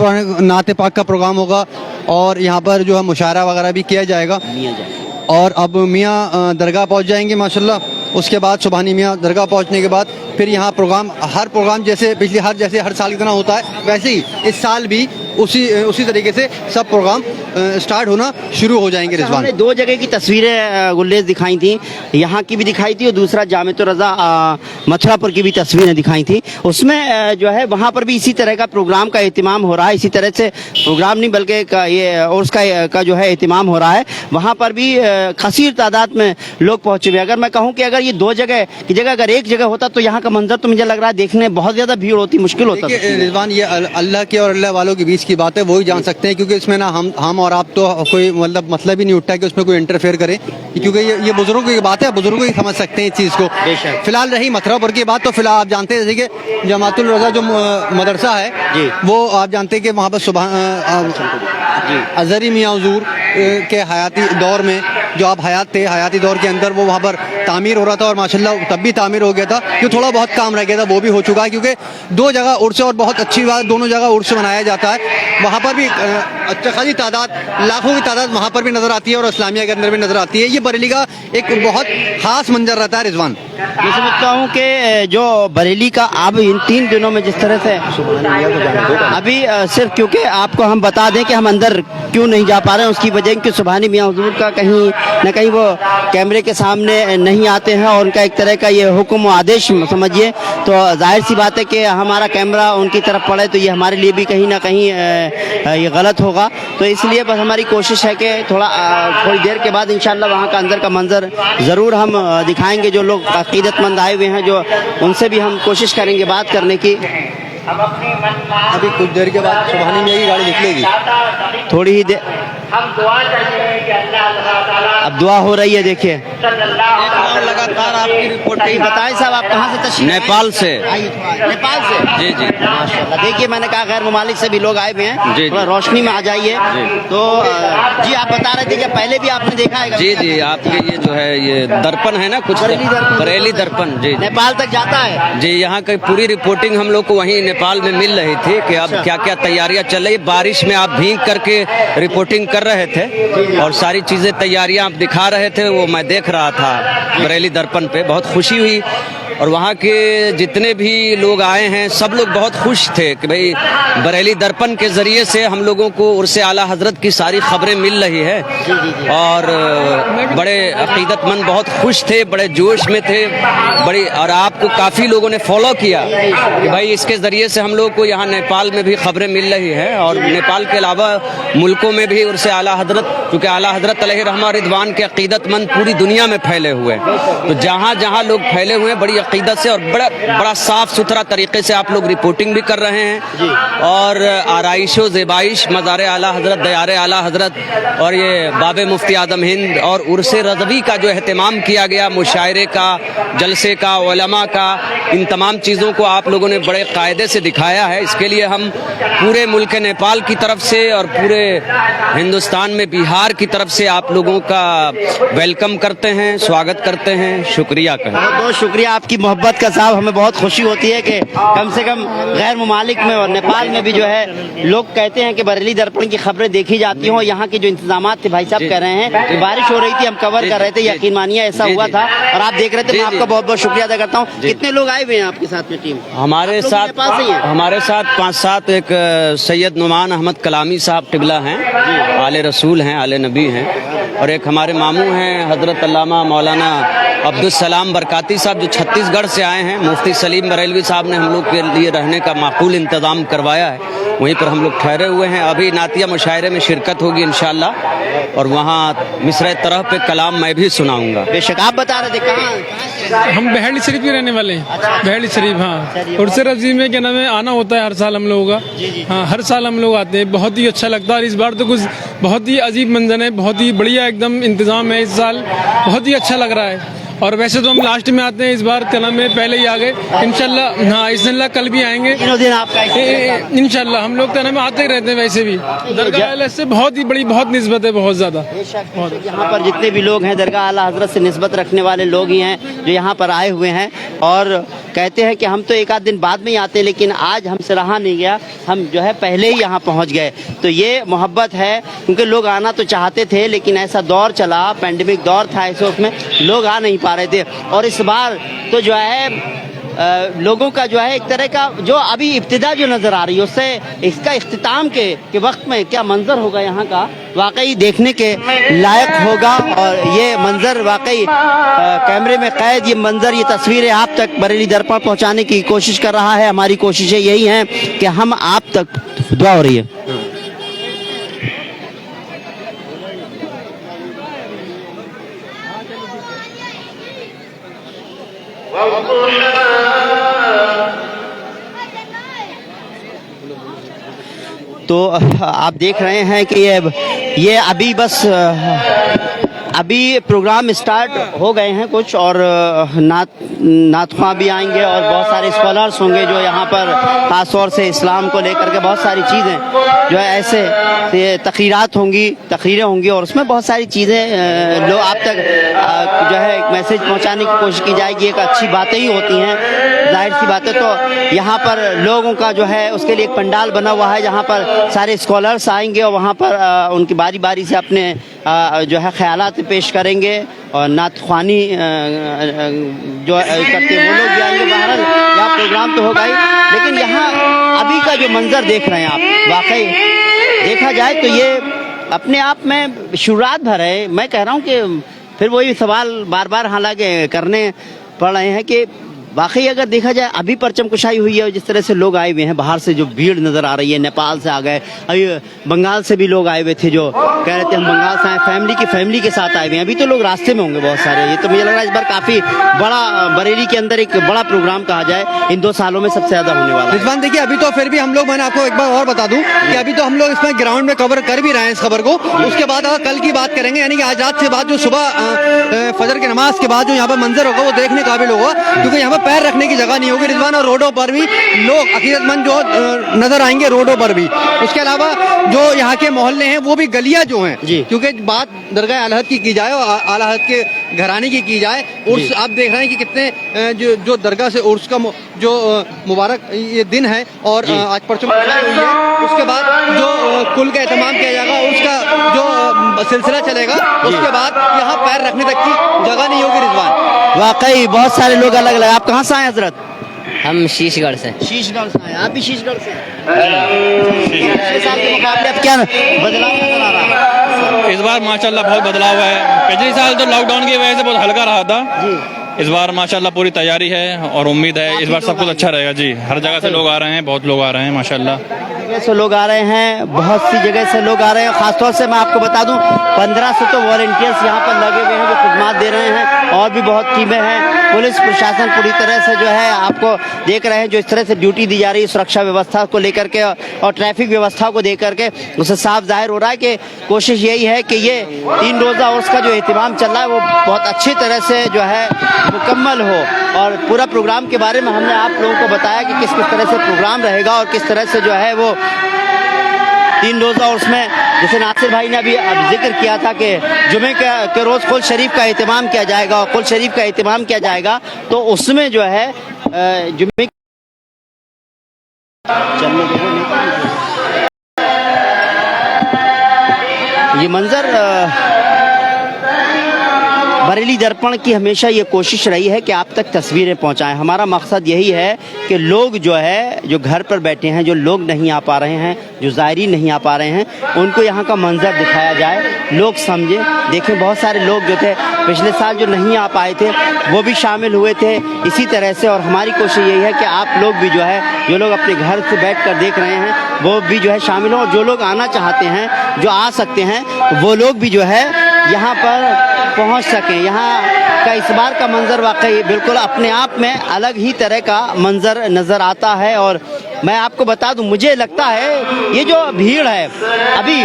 पाक का प्रोग्राम होगा और यहाँ पर जो है मुशायरा वगैरह भी किया जाएगा और अब मियाँ दरगाह पहुँच जाएंगे माशाल्लाह। उसके बाद सुबहानी मियाँ दरगाह पहुँचने के बाद फिर यहाँ हर प्रोग्राम जैसे हर साल की तरह होता है वैसे ही इस साल भी उसी तरीके से सब प्रोग्राम स्टार्ट होना शुरू हो जाएंगे। रिजवान, हमने दो जगह की तस्वीरें गुल्लेज दिखाई थी, यहाँ की भी दिखाई थी और दूसरा जामिअतुर रज़ा मथुरापुर की भी तस्वीरें दिखाई थी। उसमें जो है वहाँ पर भी इसी तरह का प्रोग्राम का एहतिमाम हो रहा है। इसी तरह से प्रोग्राम नहीं बल्कि ये उर्स का जो है एहतिमाम हो रहा है। वहाँ पर भी खसीर तादाद में लोग पहुँचे हुए। अगर मैं कहूँ कि अगर ये दो जगह की जगह अगर एक जगह होता तो यहाँ का मंजर तो मुझे लग रहा है देखने बहुत ज़्यादा भीड़ होती, मुश्किल होता। रिजवान, ये अल्लाह के और अल्लाह वालों के बीच की बात है, वही जान सकते हैं क्योंकि इसमें ना हम और आप तो कोई मतलब ही नहीं उठता कि उसमें कोई इंटरफेयर करे क्योंकि ये बुजुर्गों की बात है, बुजुर्गों ही समझ सकते हैं इस चीज़ को। फिलहाल रही मथुरापुर की बात तो फिलहाल आप जानते हैं जैसे कि जमातुल रज़ा जो मदरसा है वो आप जानते हैं कि वहाँ पर सुबह अज़हरी मियाँ हुजूर के हयाती दौर में जो आप हयाती दौर के अंदर वो वहाँ पर तामीर हो रहा था और माशाल्लाह तब भी तामीर हो गया था। जो थोड़ा बहुत काम रह गया था वो भी हो चुका है क्योंकि दो जगह उर्स और बहुत अच्छी बात दोनों जगह उर्स मनाया जाता है। वहाँ पर भी अच्छा खासी तादाद लाखों की तादाद वहाँ पर भी नज़र आती है और इस्लामिया के अंदर भी नज़र आती है। ये बरेली का एक बहुत खास मंजर रहता है। रिजवान, मैं समझता हूँ कि जो बरेली का अब इन 3 दिनों में जिस तरह से अभी सिर्फ क्योंकि आपको हम बता दें कि हम अंदर क्यों नहीं जा पा रहे हैं उसकी वजह कि सुबहानी मियाँ हुजूर का कहीं न कहीं वो कैमरे के सामने नहीं आते हैं और उनका एक तरह का ये हुक्म व आदेश समझिए। तो जाहिर सी बात है कि हमारा कैमरा उनकी तरफ पड़े तो ये हमारे लिए भी कहीं ना कहीं ये गलत होगा। तो इसलिए बस हमारी कोशिश है कि थोड़ी देर के बाद इंशाल्लाह वहाँ का अंदर का मंजर ज़रूर हम दिखाएंगे। जो लोग अकीदतमंद आए हुए हैं जो उनसे भी हम कोशिश करेंगे बात करने की। अभी कुछ देर के बाद सुबहानी मियाँ की गाड़ी निकलेगी, थोड़ी ही देर अब दुआ हो रही है। देखिए लगातार आपकी रिपोर्ट बताएं साहब, आप कहाँ से तशरीफ? नेपाल से। नेपाल से? जी जी माशाल्लाह। देखिए मैंने कहा गैर ममालिक से भी लोग आए हुए हैं, जी, थोड़ा रोशनी में आ जाइए। तो जी आप बता रहे थे कि पहले भी आपने देखा है? जी जी, आपके ये जो है ये दर्पण है ना कुछ बरेली दर्पण जी नेपाल तक जाता है जी। यहाँ की पूरी रिपोर्टिंग हम लोग को वहीं नेपाल में मिल रही थी कि अब क्या क्या तैयारियां चल रही। बारिश में आप भीग करके रिपोर्टिंग कर रहे थे और सारी चीजें तैयारियां आप दिखा रहे थे, वो मैं देख रहा था बरेली दर्पण पे। बहुत खुशी हुई और वहाँ के जितने भी लोग आए हैं सब लोग बहुत खुश थे कि भाई बरेली दर्पण के जरिए से हम लोगों को उर्से आला हजरत की सारी खबरें मिल रही है। और बड़े अकीदतमंद बहुत खुश थे, बड़े जोश में थे बड़ी। और आपको काफ़ी लोगों ने फॉलो किया कि भाई इसके ज़रिए से हम लोग को यहाँ नेपाल में भी खबरें मिल रही हैं और नेपाल के अलावा मुल्कों में भी उर्से आला हजरत, क्योंकि आला हजरत अलैहि रहमा रिदवान के अकीदतमंद पूरी दुनिया में फैले हुए हैं। तो जहाँ जहाँ लोग फैले हुए हैं बड़ी अकीदत से और बड़ा साफ सुथरा तरीके से आप लोग रिपोर्टिंग भी कर रहे हैं। और आराइशो ज़ेबाइश मज़ार आला हजरत, दयार आला हजरत और ये बाबे मुफ्ती आदम हिंद और उर्से रज़वी का जो एहतमाम किया गया, मुशायरे का, जलसे का, उलमा का, इन तमाम चीज़ों को आप लोगों ने बड़े कायदे से दिखाया है। इसके लिए हम पूरे मुल्क नेपाल की तरफ से और पूरे हिंदुस्तान में बिहार की तरफ से आप लोगों का वेलकम करते हैं, स्वागत करते हैं, शुक्रिया कहें। बहुत बहुत शुक्रिया। आपकी मोहब्बत का साहब, हमें बहुत खुशी होती है कि कम से कम गैर मुमालिक में और नेपाल में भी जो है लोग कहते हैं कि बरेली दर्पण की खबरें देखी जाती हों। यहाँ के जो इंतजाम थे, भाई साहब कह रहे हैं कि बारिश हो रही थी, हम कवर कर रहे थे, यकीन मानिए ऐसा हुआ था और आप देख रहे थे। मैं आपका बहुत बहुत शुक्रिया अदा करता हूँ। कितने लोग आए हुए हैं आपके साथ में टीम? हमारे साथ 5-7 एक सैयद नुमान अहमद कलामी साहब टिबला हैं, आले रसूल हैं, आले नबी हैं, और एक हमारे मामू हैं हजरत अल्लामा मौलाना अब्दुल सलाम बरकाती साहब जो छत्तीसगढ़ से आए हैं। मुफ्ती सलीम बरेलवी साहब ने हम लोग के लिए रहने का माकूल इंतज़ाम करवाया है, वहीं पर हम लोग ठहरे हुए हैं। अभी नातिया मुशायरे में शिरकत होगी इंशाअल्लाह, और वहाँ मिसरे तरह पे कलाम मैं भी सुनाऊंगा। बेशक। आप बता रहे थे कहाँ? हम बहरली शरीफ के रहने वाले हैं। बहरली शरीफ, हाँ। उर्से रजी में क्या नाम है, आना होता है हर साल हम लोगों का। हाँ, हर साल हम लोग आते हैं, बहुत ही अच्छा लगता है। और इस बार तो कुछ बहुत ही अजीब मंजर है, बहुत ही बढ़िया एकदम इंतजाम है इस साल, बहुत ही अच्छा लग रहा है। और वैसे तो हम लास्ट में आते हैं, इस बार क्या नाम है पहले ही आ गए इंशाल्लाह। हाँ, इंशाल्लाह कल भी आएंगे इंशाल्लाह। हम लोग क्या नाम है आते ही रहते हैं वैसे भी। दरगाह से बहुत ही बड़ी बहुत निस्बत है, बहुत ज्यादा। यहाँ पर जितने भी लोग हैं दरगाह आला हजरत से निस्बत रखने वाले लोग ही हैं जो यहाँ पर आए हुए हैं और कहते हैं कि हम तो एक आध दिन बाद में ही आते, लेकिन आज हमसे रहा नहीं गया, हम जो है पहले ही यहाँ पहुँच गए। तो ये मोहब्बत है, क्योंकि लोग आना तो चाहते थे, लेकिन ऐसा दौर चला, पैंडेमिक दौर था ऐसे, उसमें लोग आ नहीं पा रहे थे। और इस बार तो जो है लोगों का जो है एक तरह का जो अभी इब्तिदा जो नज़र आ रही है, उससे इसका इख्तिताम के वक्त में क्या मंजर होगा यहाँ का, वाकई देखने के लायक होगा। और ये मंजर वाकई कैमरे में कैद, ये मंजर, ये तस्वीरें आप तक बरेली दर्पण पहुँचाने की कोशिश कर रहा है। हमारी कोशिशें यही हैं कि हम आप तक, दुआ हो रही है। तो आप देख रहे हैं कि ये अभी बस अभी प्रोग्राम स्टार्ट हो गए हैं कुछ, और नातख्वां भी आएंगे और बहुत सारे स्कॉलर्स होंगे जो यहाँ पर खासतौर से इस्लाम को लेकर के बहुत सारी चीज़ें जो है ऐसे तकरीरें होंगी और उसमें बहुत सारी चीज़ें लोग आप तक जो है एक मैसेज पहुँचाने की कोशिश की जाएगी। एक अच्छी बातें ही होती हैं, जाहिर सी बातें। तो यहाँ पर लोगों का जो है उसके लिए एक पंडाल बना हुआ है जहाँ पर सारे स्कॉलर्स आएंगे और वहाँ पर उनकी बारी बारी से अपने जो है ख्यालात पेश करेंगे और नातख्वानी जो करते वो लोग भी आएंगे। बहरहाल यहाँ प्रोग्राम तो होगा ही, लेकिन यहाँ अभी का जो मंजर देख रहे हैं आप, वाकई देखा जाए तो ये अपने आप में शुरुआत भर है। मैं कह रहा हूँ कि फिर वही सवाल बार बार हालांकि करने पड़ रहे हैं कि वाकई अगर देखा जाए अभी परचम कुशाई हुई है, जिस तरह से लोग आए हुए हैं, बाहर से जो भीड़ नज़र आ रही है, नेपाल से आ गए, अभी बंगाल से भी लोग आए हुए थे जो कह रहे थे हम बंगाल से आए, फैमिली के साथ आए हुए हैं। अभी तो लोग रास्ते में होंगे बहुत सारे। ये तो मुझे लग रहा है इस बार काफ़ी बड़ा बरेली के अंदर एक बड़ा प्रोग्राम कहा जाए इन 2 सालों में सबसे ज़्यादा होने वाला। रिजवान देखिए, अभी तो फिर भी हम लोग, मैंने आपको एक बार और बता दूं कि अभी तो हम लोग इसमें ग्राउंड में कवर कर भी रहे हैं इस खबर को। उसके बाद अगर कल की बात करेंगे, यानी कि आज रात के बाद जो सुबह फजर की नमाज के बाद जो यहाँ पर मंजर होगा वो देखने काबिल होगा, क्योंकि यहाँ पर पैर रखने की जगह नहीं होगी रिजवान। और रोडों पर भी लोग अकीदतमंद जो नजर आएंगे रोडों पर भी। उसके अलावा जो यहाँ के मोहल्ले हैं वो भी गलियां जो हैं, क्योंकि बात दरगाह आला हज़रत की जाए और आला हज़रत के घराने की जाए, उर्स आप देख रहे हैं कि कितने जो दरगाह से उर्स का जो मुबारक ये दिन है और आज परचम कुशाई हुई है। उसके बाद जो कुल का एहतमाम किया जाएगा, उसका जो सिलसिला चलेगा, उसके बाद यहाँ पैर रखने तक की जगह नहीं होगी रिजवान। वाकई बहुत सारे लोग अलग अलग। आप कहाँ से आए हजरत? हम शीशगढ़ से। शीशगढ़ से आए, आप भी शीशगढ़ से? पिछले साल के मुकाबले अब क्या बदलाव नजर आ रहा है? इस बार माशाल्लाह बहुत बदलाव है। पिछले साल तो लॉकडाउन की वजह से बहुत हल्का रहा था इस बार माशाल्लाह पूरी तैयारी है और उम्मीद है इस बार सब कुछ अच्छा रहेगा जी। हर जगह से लोग आ रहे हैं, बहुत लोग आ रहे हैं माशाल्लाह। जगह से लोग आ रहे हैं, बहुत सी जगह से लोग आ रहे हैं। खासतौर से मैं आपको बता दूं 1500 तो वॉलंटियर्स यहाँ पर लगे हुए हैं जो खिदमत दे रहे हैं, और भी बहुत टीमें हैं। पुलिस प्रशासन पूरी तरह से जो है आपको देख रहे हैं जो इस तरह से ड्यूटी दी जा रही है सुरक्षा व्यवस्था को लेकर के और ट्रैफिक व्यवस्था को देकर के, उससे साफ जाहिर हो रहा है कि कोशिश यही है कि ये 3 रोज़ा उर्स का जो एहतमाम चल रहा है वो बहुत अच्छी तरह से जो है मुकम्मल हो। और पूरा प्रोग्राम के बारे में हमने आप लोगों को बताया कि किस किस तरह से प्रोग्राम रहेगा और किस तरह से जो है वो 3 रोज़ा और उसमें जैसे नासिर भाई ने अभी जिक्र किया था कि जुमे के रोज़ कुल शरीफ का एहतमाम किया जाएगा और कुल शरीफ का एहतमाम किया जाएगा, तो उसमें जो है जुमे ये मंजर बरेली दर्पण की हमेशा ये कोशिश रही है कि आप तक तस्वीरें पहुंचाएं। हमारा मकसद यही है कि लोग जो है, जो घर पर बैठे हैं, जो लोग नहीं आ पा रहे हैं, जो ज़ायरीन नहीं आ पा रहे हैं, उनको यहाँ का मंजर दिखाया जाए, लोग समझें। देखें, बहुत सारे लोग जो थे पिछले साल जो नहीं आ पाए थे वो भी शामिल हुए थे इसी तरह से, और हमारी कोशिश यही है कि आप लोग भी जो है, जो लोग अपने घर से बैठ कर देख रहे हैं वो भी जो है शामिल हों, और जो लोग आना चाहते हैं, जो आ सकते हैं, वो लोग भी जो है यहाँ पर पहुँच सकें। यहाँ का इस बार का मंजर वाकई बिल्कुल अपने आप में अलग ही तरह का मंजर नज़र आता है। और मैं आपको बता दूं, मुझे लगता है ये जो भीड़ है अभी,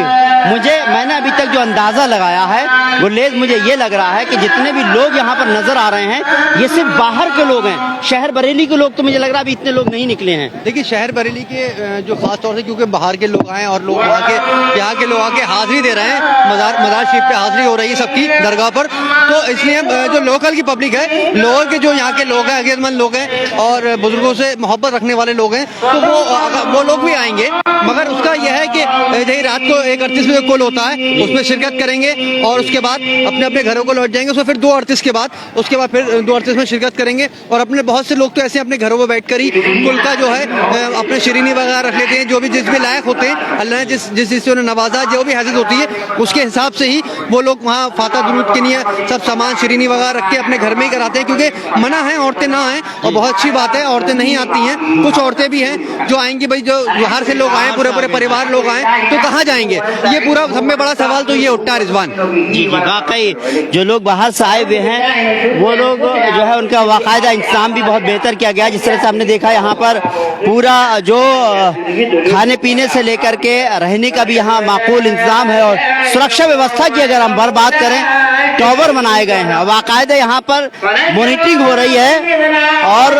मैंने अभी तक जो अंदाज़ा लगाया है वो मुझे ये लग रहा है कि जितने भी लोग यहाँ पर नज़र आ रहे हैं ये सिर्फ बाहर के लोग हैं। शहर बरेली के लोग तो मुझे लग रहा है अभी इतने लोग नहीं निकले हैं। देखिए, शहर बरेली के जो खास तौर से क्योंकि बाहर के लोग आए और लोग यहाँ के लोग आके हाजिरी दे रहे हैं, मज़ार शरीफ पे हाजिरी हो रही है सबकी दरगाह पर, तो इसलिए जो लोकल की पब्लिक है, लोगों के जो यहाँ के लोग हैं, अकीदतमंद लोग हैं और बुजुर्गों से मोहब्बत रखने वाले लोग हैं, तो वो लोग भी आएंगे। मगर उसका यह है कि यही रात को 1:38 बजे कॉल होता है, उसमें शिरकत करेंगे और उसके बाद अपने अपने घरों को लौट जाएंगे। उसमें फिर 2:38 के बाद फिर 2:38 में शिरकत करेंगे। और अपने बहुत से लोग तो ऐसे अपने घरों में बैठकर ही कुल का जो है अपने शिरीनी वगैरह रख लेते हैं, जो भी जिस भी लायक होते हैं, अल्लाह ने जिससे उन्हें नवाजा, जो भी हैसियत होती है उसके हिसाब से ही वो लोग वहाँ फाता दुरूद के लिए सब सामान शिरीनी वगैरह रख के अपने घर में ही कराते हैं, क्योंकि मना है औरतें ना आएँ। और बहुत अच्छी बात है, औरतें नहीं आती हैं, कुछ औरतें भी हैं जो आएंगी। भाई जो बाहर से लोग आए, पूरे परिवार लोग आए, तो कहाँ जाएंगे? ये पूरा सब में बड़ा सवाल तो ये उठता है रिजवान। जी, वाकई जो लोग बाहर से आए हुए हैं वो लोग जो है उनका बाकायदा इंतजाम भी बहुत बेहतर किया गया। जिस तरह से हमने देखा यहाँ पर पूरा जो खाने पीने से लेकर के रहने का भी यहाँ माकूल इंतजाम है। और सुरक्षा व्यवस्था की अगर हम बात करें, टावर बनाए गए हैं, बाकायदा यहाँ पर मॉनिटरिंग हो रही है और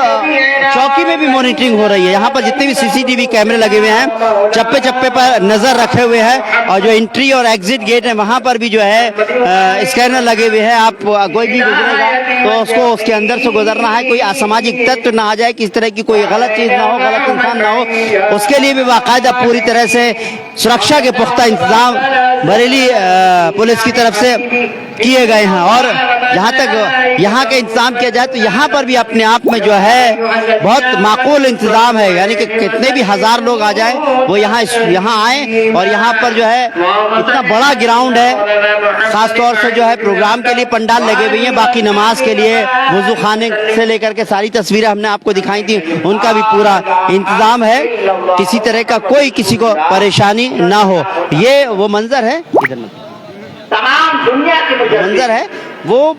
चौकी में भी मॉनिटरिंग हो रही है। यहाँ पर जितने भी CCTV कैमरे लगे हुए हैं, चप्पे चप्पे पर नजर रखे हुए हैं, और जो एंट्री और एग्जिट गेट है वहाँ पर भी जो है स्कैनर लगे हुए हैं। आप कोई भी गुजरेगा तो उसको उसके अंदर से गुजरना है, कोई असामाजिक तत्व ना आ जाए, किस तरह की कोई गलत चीज ना हो, गलत इंसान ना हो, उसके लिए भी बाकायदा पूरी तरह से सुरक्षा के पुख्ता इंतजाम बरेली पुलिस की तरफ से किए गए हैं। और जहाँ तक यहाँ का इंतजाम किया जाए तो यहाँ पर भी अपने आप में जो है बहुत माकूल इंतजाम है, यानी कि कितने भी हजार लोग आ जाए वो यहाँ आए। और यहाँ पर जो है इतना बड़ा ग्राउंड है, खास तौर से जो है प्रोग्राम के लिए पंडाल लगे हुए हैं, बाकी नमाज के लिए वुजू खाने से लेकर के सारी तस्वीरें हमने आपको दिखाई थी, उनका भी पूरा इंतजाम है, किसी तरह का कोई किसी को परेशानी ना हो। ये वो मंजर है, वो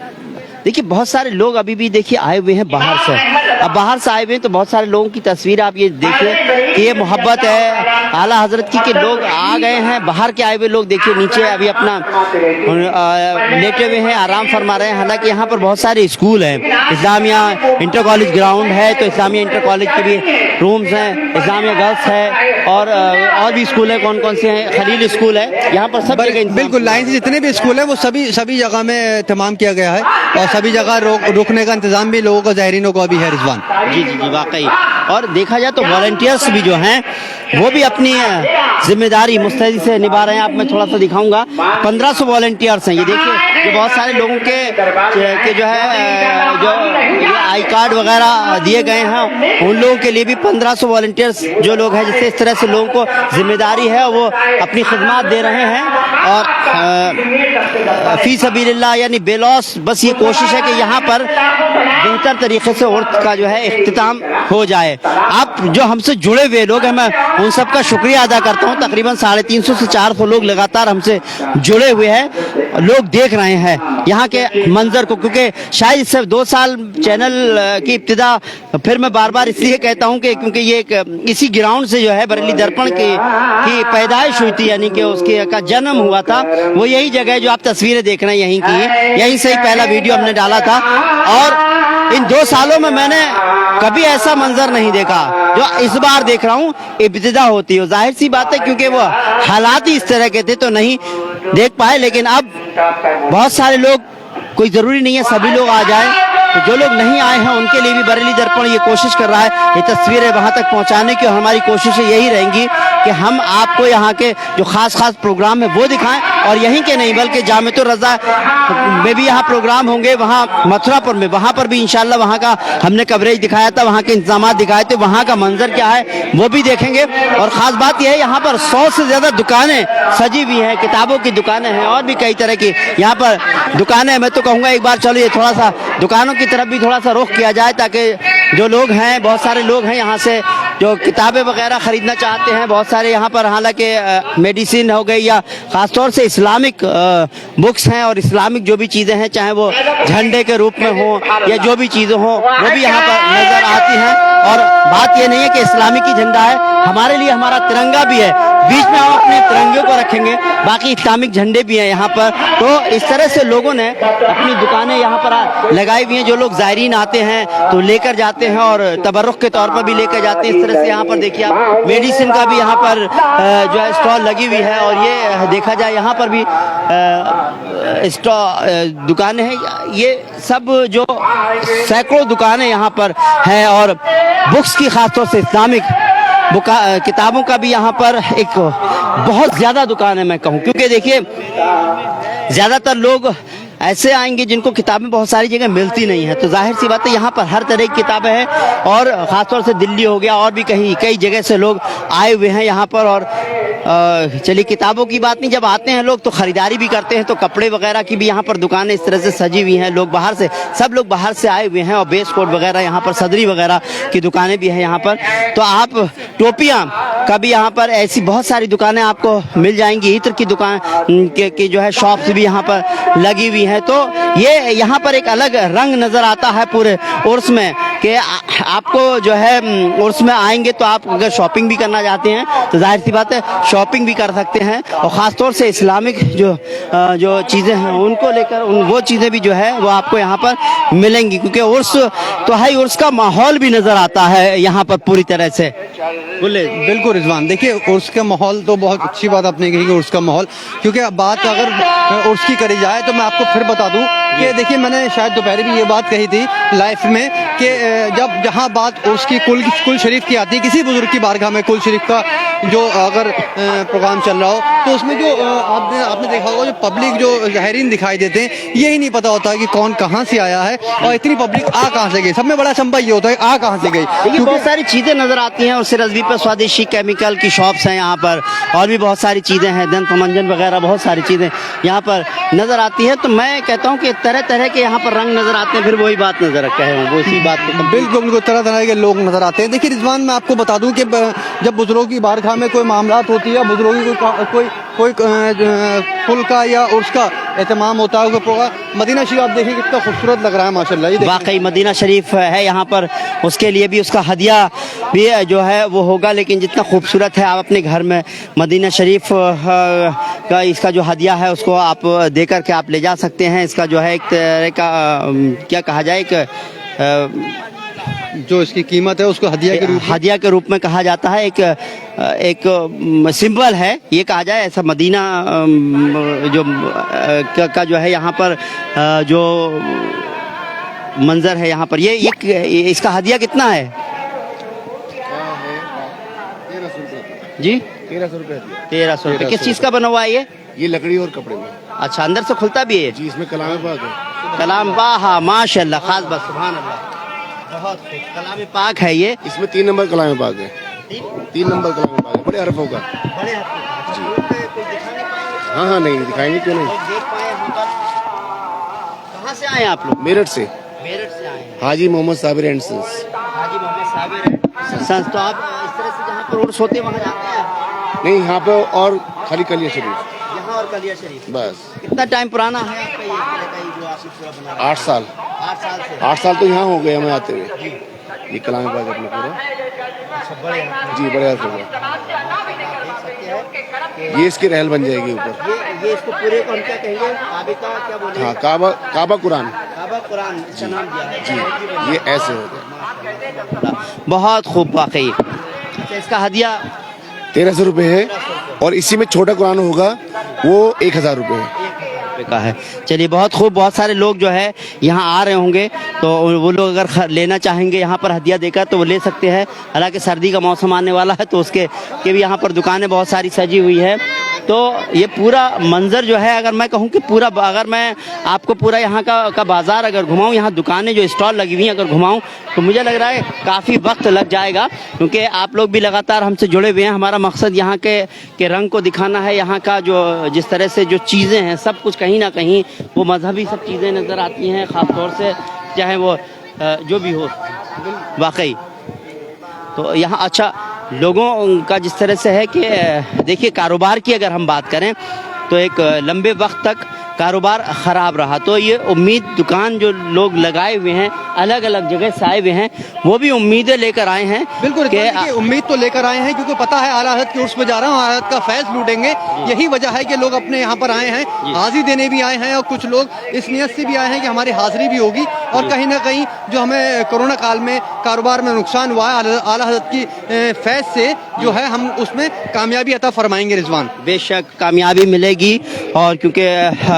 देखिए बहुत सारे लोग अभी भी देखिए आए हुए हैं बाहर से। अब बाहर से आए हुए हैं तो बहुत सारे लोगों की तस्वीर आप ये देखिए कि ये मोहब्बत है आला हजरत की, कि लोग आ गए हैं। बाहर के आए हुए लोग देखिए नीचे अभी अपना लेटे हुए हैं, आराम फरमा रहे हैं। हालांकि यहाँ पर बहुत सारे स्कूल हैं, इस्लामिया इंटर कॉलेज ग्राउंड है तो इस्लामिया इंटर कॉलेज के भी रूम्स हैं, इस्लामिया गर्ल्स है और भी स्कूल है। कौन कौन से हैं? खलील स्कूल है। यहाँ पर सब बिल्कुल लाइन से जितने भी स्कूल है वो सभी जगह में तमाम किया गया है और सभी जगह रुकने का इंतजाम भी लोगों को, ज़ायरीनों को अभी है रिजवान। जी जी जी, वाकई। और देखा जाए तो वॉलंटियर्स भी जो हैं वो भी अपनी जिम्मेदारी मुस्तैदी से निभा रहे हैं। आप मैं थोड़ा सा दिखाऊंगा, 1500 वॉलंटियर्स हैं। ये देखिए जो बहुत सारे लोगों के जो है जो ये आई कार्ड वगैरह दिए गए हैं, उन लोगों के लिए भी 1500 वॉलंटियर्स जो लोग हैं, जिससे इस तरह से लोगों को जिम्मेदारी है वो अपनी खिदमत दे रहे हैं। और फी सबीलिल्लाह यानी बेलौस बस ये कोशिश है कि यहाँ पर बेहतर तरीके से उर्द का जो है इख्तिताम हो जाए। आप जो हमसे जुड़े हुए लोग हैं, मैं उन सबका शुक्रिया अदा करता हूँ। तकरीबन 350 से 400 लोग लगातार हमसे जुड़े हुए हैं, लोग देख रहे हैं यहाँ के मंजर को। क्योंकि शायद सिर्फ 2 साल चैनल की इब्तिदा फिर मैं बार बार इसलिए कहता हूँ कि क्योंकि ये इसी ग्राउंड से जो है बरेली दर्पण की पैदाइश हुई थी, यानी कि उसके का जन्म हुआ था। वो यही जगह है जो आप तस्वीरें देख रहे हैं, यहीं की, यहीं से ही पहला वीडियो हमने डाला था। और इन 2 सालों में मैंने कभी ऐसा मंजर नहीं देखा। जो इस बार देख रहा हूँ इब्तिदा होती है। जाहिर सी बात है क्योंकि वो हालात ही इस तरह के थे तो नहीं देख पाए, लेकिन अब बहुत सारे लोग, कोई जरूरी नहीं है सभी लोग आ जाएं, तो जो लोग नहीं आए हैं उनके लिए भी बरेली दर्पण ये कोशिश कर रहा है ये तस्वीरें वहां तक पहुंचाने की, और हमारी कोशिशें यही रहेंगी कि हम आपको यहाँ के जो खास प्रोग्राम है वो दिखाएं, और यहीं के नहीं बल्कि जामिअतुर रज़ा में भी यहाँ प्रोग्राम होंगे, वहाँ मथुरापुर में, वहाँ पर भी इंशाल्लाह वहाँ का हमने कवरेज दिखाया था, वहाँ के इंतजाम दिखाए थे, वहाँ का मंजर क्या है वो भी देखेंगे। और ख़ास बात यह है यहाँ पर 100 से ज़्यादा दुकानें सजी हुई हैं, किताबों की दुकानें हैं और भी कई तरह की यहाँ पर दुकानें। मैं तो कहूँगा एक बार चलो ये थोड़ा सा दुकानों की तरफ भी थोड़ा सा रुख किया जाए, ताकि जो लोग हैं, बहुत सारे लोग हैं यहाँ से जो किताबें वगैरह ख़रीदना चाहते हैं, बहुत सारे यहाँ पर हालांकि मेडिसिन हो गई या ख़ासतौर से इस्लामिक बुक्स हैं और इस्लामिक जो भी चीज़ें हैं, चाहे वो झंडे के रूप में हो या जो भी चीज़ें हों, वो भी यहाँ पर नज़र आती हैं। और बात ये नहीं है कि इस्लामिक ही झंडा है, हमारे लिए हमारा तिरंगा भी है, बीच में हम अपने तिरंगे को रखेंगे, बाकी इस्लामिक झंडे भी हैं यहाँ पर। तो इस तरह से लोगों ने अपनी दुकानें यहाँ पर लगाई हुई हैं, जो लोग ज़ायरीन आते हैं तो लेकर जाते हैं और तबर्रुक के तौर पर भी लेकर जाते हैं। इस तरह से यहाँ पर देखिए आप मेडिसिन का भी यहाँ पर जो है स्टॉल लगी हुई है, और ये देखा जाए यहाँ पर भी दुकानें हैं, ये सब जो सैकड़ों दुकानें यहाँ पर हैं, और बुक्स की खासतौर से इस्लामिक किताबों का भी यहाँ पर एक बहुत ज़्यादा दुकान है मैं कहूँ, क्योंकि देखिए ज़्यादातर लोग ऐसे आएंगे जिनको किताबें बहुत सारी जगह मिलती नहीं है, तो जाहिर सी बात है यहाँ पर हर तरह की किताबें हैं, और ख़ासतौर से दिल्ली हो गया और भी कई जगह से लोग आए हुए हैं यहाँ पर। और चलिए किताबों की बात नहीं, जब आते हैं लोग तो ख़रीदारी भी करते हैं, तो कपड़े वगैरह की भी यहाँ पर दुकानें इस तरह से सजी हुई हैं, लोग बाहर से, सब लोग बाहर से आए हुए हैं, और बेस कोट वगैरह यहाँ पर, सदरी वगैरह की दुकानें भी हैं यहाँ पर। तो आप टोपियाँ का भी यहाँ पर ऐसी बहुत सारी दुकानें आपको मिल जाएंगी, इत्र की दुकान की जो है शॉप्स भी यहाँ पर लगी हुई है। तो ये यहाँ पर एक अलग रंग नजर आता है पूरे उर्स में, कि आपको जो है उर्स में आएंगे तो आप अगर शॉपिंग भी करना चाहते हैं तो जाहिर सी बात है शॉपिंग भी कर सकते हैं, और ख़ासतौर से इस्लामिक जो चीज़ें हैं उनको लेकर वो चीज़ें भी जो है वो आपको यहाँ पर मिलेंगी, क्योंकि उर्स तो है, उर्स का माहौल भी नज़र आता है यहाँ पर पूरी तरह से। बोले बिल्कुल रिजवान, देखिए उर्स का माहौल तो बहुत अच्छी बात आपने कही कि उर्स का माहौल, क्योंकि अब बात अगर उर्स की करी जाए तो मैं आपको फिर बता दूं कि देखिए मैंने शायद दोपहर भी ये बात कही थी लाइफ में कि जब जहां बात उर्स की कुल शरीफ की आती है, किसी बुजुर्ग की बारगाह में कुल शरीफ का जो अगर प्रोग्राम चल रहा हो, तो उसमें जो आपने देखा होगा जो पब्लिक जो ज़ाहिरीन दिखाई देते हैं, यही नहीं पता होता कि कौन कहाँ से आया है और इतनी पब्लिक आ कहाँ से गई। सब में बड़ा अचंभा ये होता है आ कहाँ से गई, क्योंकि बहुत सारी चीज़ें नज़र आती हैं। और सिरजवी पर स्वदेशी केमिकल की शॉप्स हैं यहाँ पर, और भी बहुत सारी चीज़ें हैं, दंत मंजन वगैरह बहुत सारी चीज़ें यहाँ पर नज़र आती हैं। तो मैं कहता हूँ कि तरह तरह के यहाँ पर रंग नज़र आते हैं, फिर वही बात नज़र कहे वो इसी बात को बिल्कुल तरह तरह के लोग नज़र आते हैं। देखिए रिजवान, मैं आपको बता दूं कि जब बुजुर्गों की बारगाह में कोई मामलात होती है, बुजुर्गों की कोई फुल का या उर्स का एहतमाम होता है, प्रोग्राम मदीना शरीफ आप देखिए कितना खूबसूरत लग रहा है माशाल्लाह। वाकई मदीना शरीफ है यहाँ पर, उसके लिए भी उसका हदिया भी जो है वो होगा, लेकिन जितना खूबसूरत है आप अपने घर में मदीना शरीफ का इसका जो हदिया है उसको आप दे करके आप ले जा सकते हैं। इसका जो है एक तरह का क्या कहा जाए, जो इसकी कीमत है उसको हदिया के रूप में कहा जाता है, एक सिंबल है ये कहा जाए ऐसा। मदीना जो का जो है यहाँ पर जो मंजर है यहाँ पर, ये इसका हदिया कितना है जी? 1300 रुपये। 1300 रुपये। किस चीज़ का बना हुआ है ये लकड़ी और कपड़े में। अच्छा, अंदर से खुलता भी है जी, इसमें कलाम पाक है। कलाम पाक, हाँ माशाल्लाह, खास बस सुभान अल्लाह, बहुत कलाम पाक है ये। इसमें 3 नंबर कलाम पाक है, 3 नंबर कलाम पाक है, बड़े हरफों का। बड़े हरफों जी हाँ नहीं दिखाएंगे, क्यों नहीं। कहाँ से आए आप लोग? मेरठ से। मेरठ से आए हैं। Haji Mohammad Sabir and sons. Haji Mohammad Sabir and sons. तो आप इस तरह से जहाँ पर उर्स होते वहाँ जाते हैं? नहीं, यहाँ पे और खाली कलिया शरीफ, यहाँ और कलिया शरीफ बस। कितना टाइम पुराना है आपका ये जो आप पूरा बना रहे हैं? 8 साल। 8 साल से? 8 साल तो यहाँ हो गए हमें आते हुए। ये कलाम पाक अपना पूरा जी, बड़े हरफों का। ये इसकी रहल बन जाएगी ऊपर। ये इसको पूरे को हम क्या कहेंगे? काबे का क्या बोलेंगे? हाँ, काबा कुरान। काबा कुरान इसका नाम दिया है जी ये ऐसे होता है। बहुत खूब वाकई। अच्छा, इसका हदिया 1300 रुपये है और इसी में छोटा कुरान होगा वो 1000 रुपये है। का है। चलिए बहुत खूब। बहुत सारे लोग जो है यहाँ आ रहे होंगे तो वो लोग अगर लेना चाहेंगे यहाँ पर हदिया देकर तो वो ले सकते हैं। हालांकि सर्दी का मौसम आने वाला है तो उसके के भी यहाँ पर दुकानें बहुत सारी सजी हुई है। तो ये पूरा मंजर जो है, अगर मैं कहूँ कि पूरा, अगर मैं आपको पूरा यहाँ का बाजार अगर घुमाऊँ, यहाँ दुकानें जो स्टॉल लगी हुई हैं अगर घुमाऊँ तो मुझे लग रहा है काफ़ी वक्त लग जाएगा, क्योंकि आप लोग भी लगातार हमसे जुड़े हुए हैं। हमारा मकसद यहाँ के रंग को दिखाना है, यहाँ का जो जिस तरह से जो चीज़ें हैं सब कुछ कहीं ना कहीं वो मजहबी सब चीज़ें नज़र आती हैं, ख़ास तौर से चाहे वो जो भी हो वाकई। तो यहाँ अच्छा लोगों का जिस तरह से है कि देखिए कारोबार की अगर हम बात करें तो एक लंबे वक्त तक कारोबार ख़राब रहा। तो ये उम्मीद दुकान जो लोग लगाए हुए हैं अलग अलग जगह से आए हुए हैं वो भी उम्मीदें लेकर आए हैं। बिल्कुल कि उम्मीद तो लेकर आए हैं क्योंकि पता है आला हज़रत के उर्स में जा रहा हूँ, आला हज़रत का फैज़ लूटेंगे। यही वजह है कि लोग अपने यहाँ पर आए हैं, हाजिरी देने भी आए हैं और कुछ लोग इस नियत से भी आए हैं कि हमारी हाजिरी भी होगी और कहीं ना कहीं जो हमें कोरोना काल में कारोबार में नुकसान हुआ है आला हज़रत की फैज़ से जो है हम उसमें कामयाबी अता फरमाएंगे। रिजवान बेशक कामयाबी मिलेगी और क्योंकि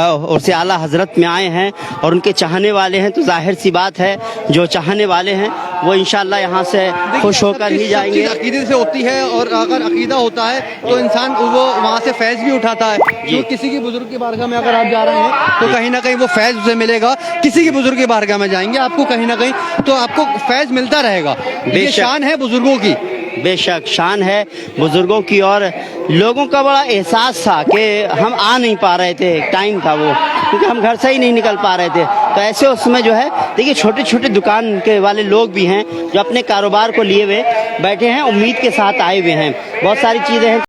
और से आला हजरत में आए हैं और उनके चाहने वाले हैं तो जाहिर सी बात है जो चाहने वाले हैं वो इंशाल्लाह यहाँ से खुश होकर ही जाएंगे। अकीदे से होती है और अगर अकीदा होता है तो इंसान वो वहाँ से फैज़ भी उठाता है। तो किसी की बुजुर्ग की बारगाह में अगर आप जा रहे हैं तो कहीं ना कहीं वो फैज़ उसे मिलेगा। किसी की बुजुर्ग की बारगाह में जाएंगे आपको कहीं ना कहीं तो आपको फैज़ मिलता रहेगा। ये शान है बुजुर्गों की, बेशक शान है बुजुर्गों की। और लोगों का बड़ा एहसास था कि हम आ नहीं पा रहे थे, टाइम था वो, क्योंकि हम घर से ही नहीं निकल पा रहे थे। तो ऐसे उसमें जो है देखिए छोटे छोटे दुकान के वाले लोग भी हैं जो अपने कारोबार को लिए हुए बैठे हैं, उम्मीद के साथ आए हुए हैं। बहुत सारी चीज़ें हैं।